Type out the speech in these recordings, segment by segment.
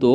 2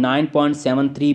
9.73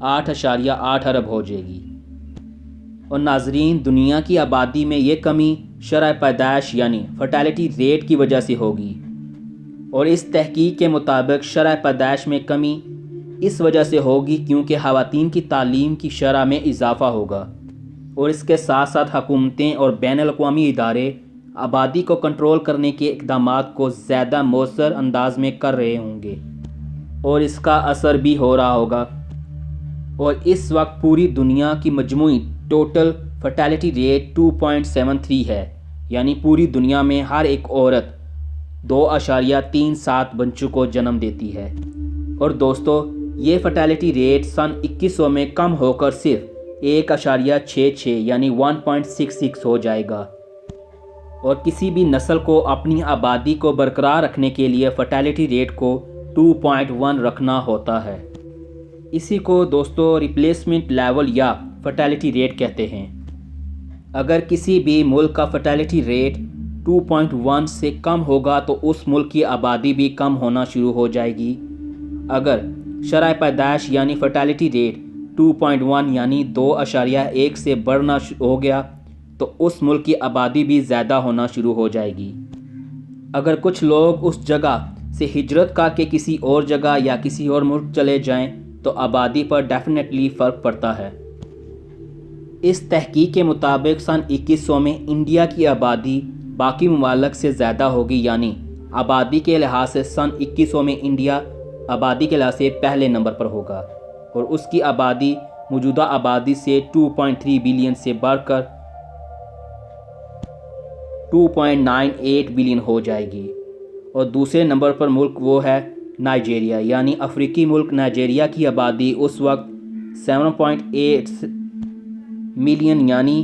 8.8 ارب ہو جائے گی۔ اور ناظرین، دنیا کی آبادی میں یہ کمی شرح پیدائش یعنی فرٹیلٹی ریٹ کی وجہ سے ہوگی، اور اس تحقیق کے مطابق شرح پیدائش میں کمی اس وجہ سے ہوگی کیونکہ خواتین کی تعلیم کی شرح میں اضافہ ہوگا، اور اس کے ساتھ ساتھ حکومتیں اور بین الاقوامی ادارے آبادی کو کنٹرول کرنے کے اقدامات کو زیادہ مؤثر انداز میں کر رہے ہوں گے، اور اس کا اثر بھی ہو رہا ہوگا۔ اور اس وقت پوری دنیا کی مجموعی ٹوٹل فرٹیلٹی ریٹ 2.73 ہے، یعنی پوری دنیا میں ہر ایک عورت 2.37 بچوں کو جنم دیتی ہے۔ اور دوستو، یہ فرٹیلٹی ریٹ سن 2100 میں کم ہو کر صرف 1.66 یعنی 1.66 ہو جائے گا، اور کسی بھی نسل کو اپنی آبادی کو برقرار رکھنے کے لیے فرٹیلٹی ریٹ کو 2.1 رکھنا ہوتا ہے۔ اسی کو دوستو ریپلیسمنٹ لیول یا فرٹیلٹی ریٹ کہتے ہیں۔ اگر کسی بھی ملک کا فرٹیلٹی ریٹ 2.1 سے کم ہوگا تو اس ملک کی آبادی بھی کم ہونا شروع ہو جائے گی۔ اگر شرح پیدائش یعنی فرٹیلٹی ریٹ 2.1 یعنی 2.1 سے بڑھنا ہو گیا تو اس ملک کی آبادی بھی زیادہ ہونا شروع ہو جائے گی۔ اگر کچھ لوگ اس جگہ سے ہجرت کر کے کسی اور جگہ یا کسی اور ملک چلے جائیں تو آبادی پر ڈیفینیٹلی فرق پڑتا ہے۔ اس تحقیق کے مطابق سن 2100 میں انڈیا کی آبادی باقی ممالک سے زیادہ ہوگی، یعنی آبادی کے لحاظ سے سن 2100 میں انڈیا آبادی کے لحاظ سے پہلے نمبر پر ہوگا، اور اس کی آبادی موجودہ آبادی سے 2.3 بلین سے بڑھ کر 2.98 بلین ہو جائے گی۔ اور دوسرے نمبر پر ملک وہ ہے نائجیریا، یعنی افریقی ملک نائجیریا کی آبادی اس وقت 7.8 ملین یعنی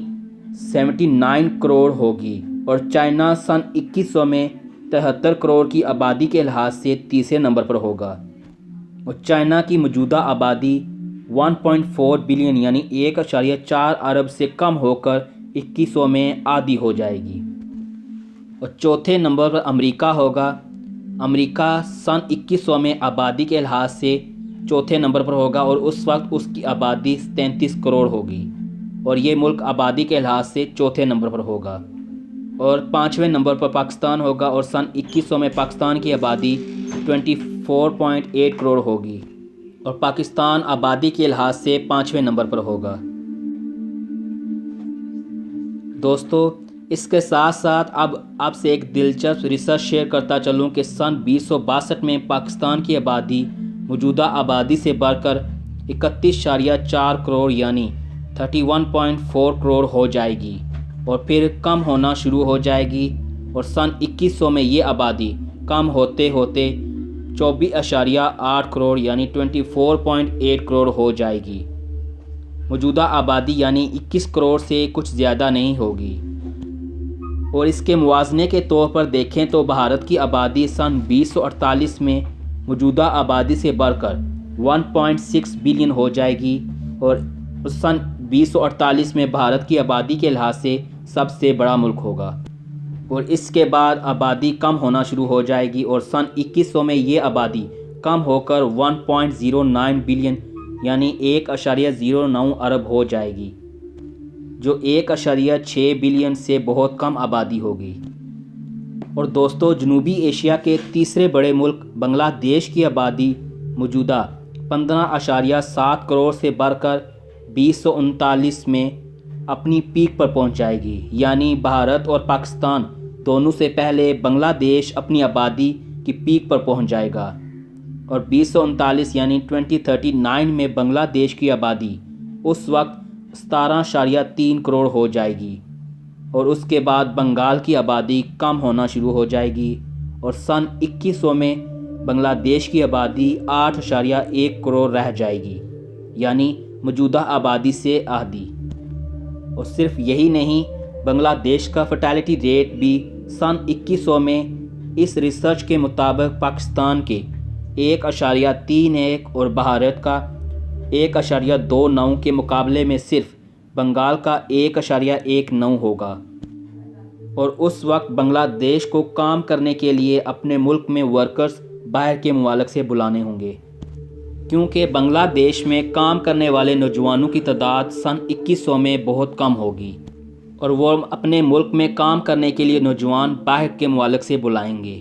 79 کروڑ ہوگی، اور چائنا سن 2100 میں 73 کروڑ کی آبادی کے لحاظ سے تیسرے نمبر پر ہوگا، اور چائنا کی موجودہ آبادی 1.4 بلین یعنی 1.4 ارب سے کم ہو کر 2100 میں آدھی ہو جائے گی۔ اور چوتھے نمبر پر امریکہ ہوگا۔ امریکہ سن 2100 میں آبادی کے لحاظ سے چوتھے نمبر پر ہوگا، اور اس وقت اس کی آبادی 33 کروڑ ہوگی، اور یہ ملک آبادی کے لحاظ سے چوتھے نمبر پر ہوگا۔ اور پانچویں نمبر پر پاکستان ہوگا، اور سن 2100 میں پاکستان کی آبادی 24.8 کروڑ ہوگی، اور پاکستان آبادی کے لحاظ سے پانچویں نمبر پر ہوگا۔ دوستو، اس کے ساتھ ساتھ اب آپ سے ایک دلچسپ ریسرچ شیئر کرتا چلوں کہ سن 2062 میں پاکستان کی آبادی موجودہ آبادی سے بڑھ کر 31.4 کروڑ یعنی 31.4 کروڑ ہو جائے گی، اور پھر کم ہونا شروع ہو جائے گی، اور سن 2100 میں یہ آبادی کم ہوتے ہوتے 24.8 کروڑ یعنی 24.8 کروڑ ہو جائے گی۔ موجودہ آبادی یعنی 21 کروڑ سے کچھ زیادہ نہیں ہوگی۔ اور اس کے موازنے کے طور پر دیکھیں تو بھارت کی آبادی سن 2048 میں موجودہ آبادی سے بڑھ کر 1.6 بلین ہو جائے گی، اور سن 2048 میں بھارت کی آبادی کے لحاظ سے سب سے بڑا ملک ہوگا، اور اس کے بعد آبادی کم ہونا شروع ہو جائے گی، اور سن 2100 میں یہ آبادی کم ہو کر 1.09 بلین یعنی 1.09 ارب ہو جائے گی، جو 1.6 بلین سے بہت کم آبادی ہوگی۔ اور دوستو، جنوبی ایشیا کے تیسرے بڑے ملک بنگلہ دیش کی آبادی موجودہ 15.7 کروڑ سے بڑھ کر 2039 میں اپنی پیک پر پہنچ جائے گی، یعنی بھارت اور پاکستان دونوں سے پہلے بنگلہ دیش اپنی آبادی کی پیک پر پہنچ جائے گا، اور 2039 یعنی 2039 میں بنگلہ دیش کی آبادی اس وقت 17.3 کروڑ ہو جائے گی، اور اس کے بعد بنگال کی آبادی کم ہونا شروع ہو جائے گی، اور سن 2100 میں بنگلہ دیش کی آبادی 8.1 کروڑ رہ جائے گی، یعنی موجودہ آبادی سے آدھی۔ اور صرف یہی نہیں، بنگلہ دیش کا فرٹیلٹی ریٹ بھی سن 2100 میں اس ریسرچ کے مطابق پاکستان کے 1.31 اور بھارت کا 1.29 کے مقابلے میں صرف بنگال کا 1.19 ہوگا، اور اس وقت بنگلہ دیش کو کام کرنے کے لیے اپنے ملک میں ورکرز باہر کے ممالک سے بلانے ہوں گے۔ کیونکہ بنگلہ دیش میں کام کرنے والے نوجوانوں کی تعداد سن 2100 میں بہت کم ہوگی اور وہ اپنے ملک میں کام کرنے کے لیے نوجوان باہر کے ممالک سے بلائیں گے۔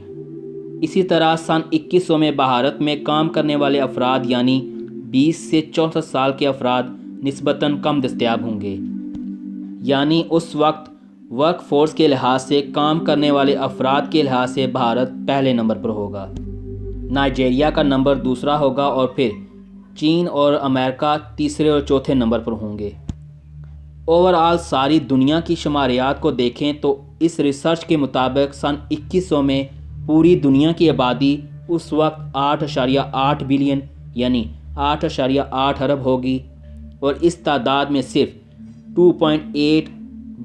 اسی طرح سن 2100 میں بھارت میں کام کرنے والے افراد یعنی 20 سے 64 سال کے افراد نسبتاً کم دستیاب ہوں گے، یعنی اس وقت ورک فورس کے لحاظ سے کام کرنے والے افراد کے لحاظ سے بھارت پہلے نمبر پر ہوگا، نائجیریا کا نمبر دوسرا ہوگا اور پھر چین اور امریکہ تیسرے اور چوتھے نمبر پر ہوں گے۔ اوورآل ساری دنیا کی شماریات کو دیکھیں تو اس ریسرچ کے مطابق سن 2100 میں پوری دنیا کی آبادی اس وقت 8.8 بلین یعنی 8.8 ارب ہوگی اور اس تعداد میں صرف 2.8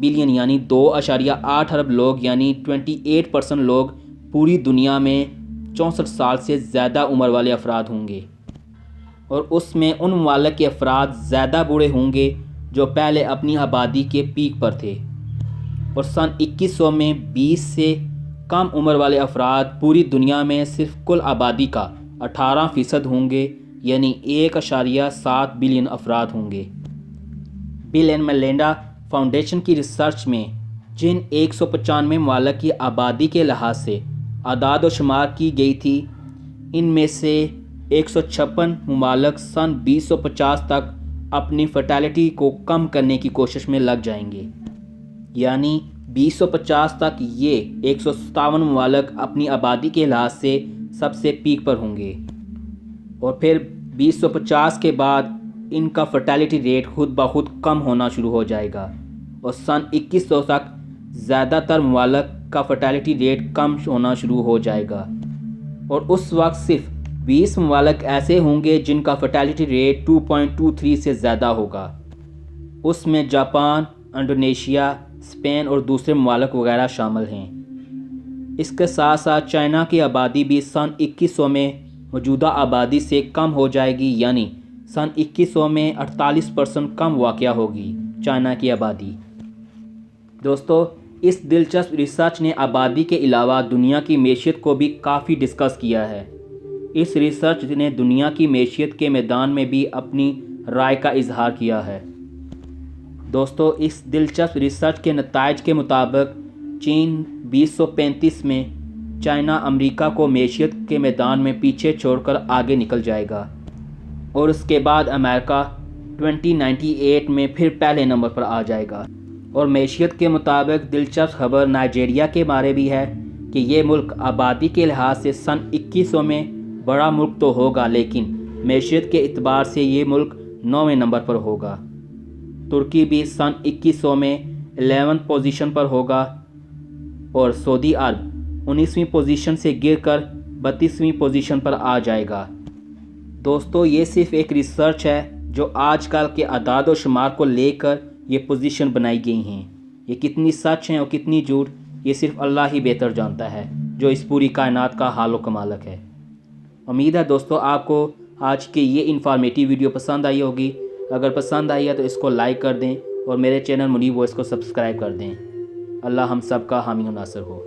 بلین یعنی 2.8 ارب لوگ یعنی 28% لوگ پوری دنیا میں 64 سال سے زیادہ عمر والے افراد ہوں گے، اور اس میں ان ممالک کے افراد زیادہ بوڑھے ہوں گے جو پہلے اپنی آبادی کے پیک پر تھے، اور سن 2100 میں 20 سے کم عمر والے افراد پوری دنیا میں صرف کل آبادی کا 18% ہوں گے، یعنی 1.7 بلین افراد ہوں گے۔ بل اینڈ میلنڈا فاؤنڈیشن کی ریسرچ میں جن 195 ممالک کی آبادی کے لحاظ سے اعداد و شمار کی گئی تھی، ان میں سے 156 ممالک سن 2050 تک اپنی فرٹیلٹی کو کم کرنے کی کوشش میں لگ جائیں گے، یعنی 2050 تک یہ 157 ممالک اپنی آبادی کے لحاظ سے سب سے پیک پر ہوں گے، اور پھر 2050 کے بعد ان کا فرٹیلٹی ریٹ خود بخود کم ہونا شروع ہو جائے گا، اور سن 2100 تک زیادہ تر ممالک کا فرٹیلٹی ریٹ کم ہونا شروع ہو جائے گا، اور اس وقت صرف 20 ممالک ایسے ہوں گے جن کا فرٹیلٹی ریٹ 2.23 سے زیادہ ہوگا۔ اس میں جاپان، انڈونیشیا، اسپین اور دوسرے ممالک وغیرہ شامل ہیں۔ اس کے ساتھ ساتھ چائنا کی آبادی بھی سن 2100 میں موجودہ آبادی سے کم ہو جائے گی، یعنی سن 2100 میں 48% کم واقع ہوگی چائنا کی آبادی۔ دوستو، اس دلچسپ ریسرچ نے آبادی کے علاوہ دنیا کی معیشت کو بھی کافی ڈسکس کیا ہے۔ اس ریسرچ نے دنیا کی معیشت کے میدان میں بھی اپنی رائے کا اظہار کیا ہے۔ دوستو، اس دلچسپ ریسرچ کے نتائج کے مطابق چین 2035 میں چائنا امریکہ کو معیشت کے میدان میں پیچھے چھوڑ کر آگے نکل جائے گا، اور اس کے بعد امریکہ 2098 میں پھر پہلے نمبر پر آ جائے گا۔ اور معیشت کے مطابق دلچسپ خبر نائجیریا کے بارے بھی ہے کہ یہ ملک آبادی کے لحاظ سے سن 2100 میں بڑا ملک تو ہوگا، لیکن معیشت کے اعتبار سے یہ ملک 9ویں نمبر پر ہوگا۔ ترکی بھی سن 2100 میں 11 پوزیشن پر ہوگا، اور سعودی عرب 19ویں پوزیشن سے گر کر 32ویں پوزیشن پر آ جائے گا۔ دوستو، یہ صرف ایک ریسرچ ہے جو آج کل کے اعداد و شمار کو لے کر یہ پوزیشن بنائی گئی ہیں۔ یہ کتنی سچ ہیں اور کتنی جھوٹ، یہ صرف اللہ ہی بہتر جانتا ہے جو اس پوری کائنات کا حال و کمالک ہے۔ امید ہے دوستو آپ کو آج کی یہ انفارمیٹیو ویڈیو پسند آئی ہوگی۔ اگر پسند آئی ہے تو اس کو لائک کر دیں اور میرے چینل منیب وائس کو سبسکرائب کر دیں۔ اللہ ہم سب کا حامی و ناصر ہو۔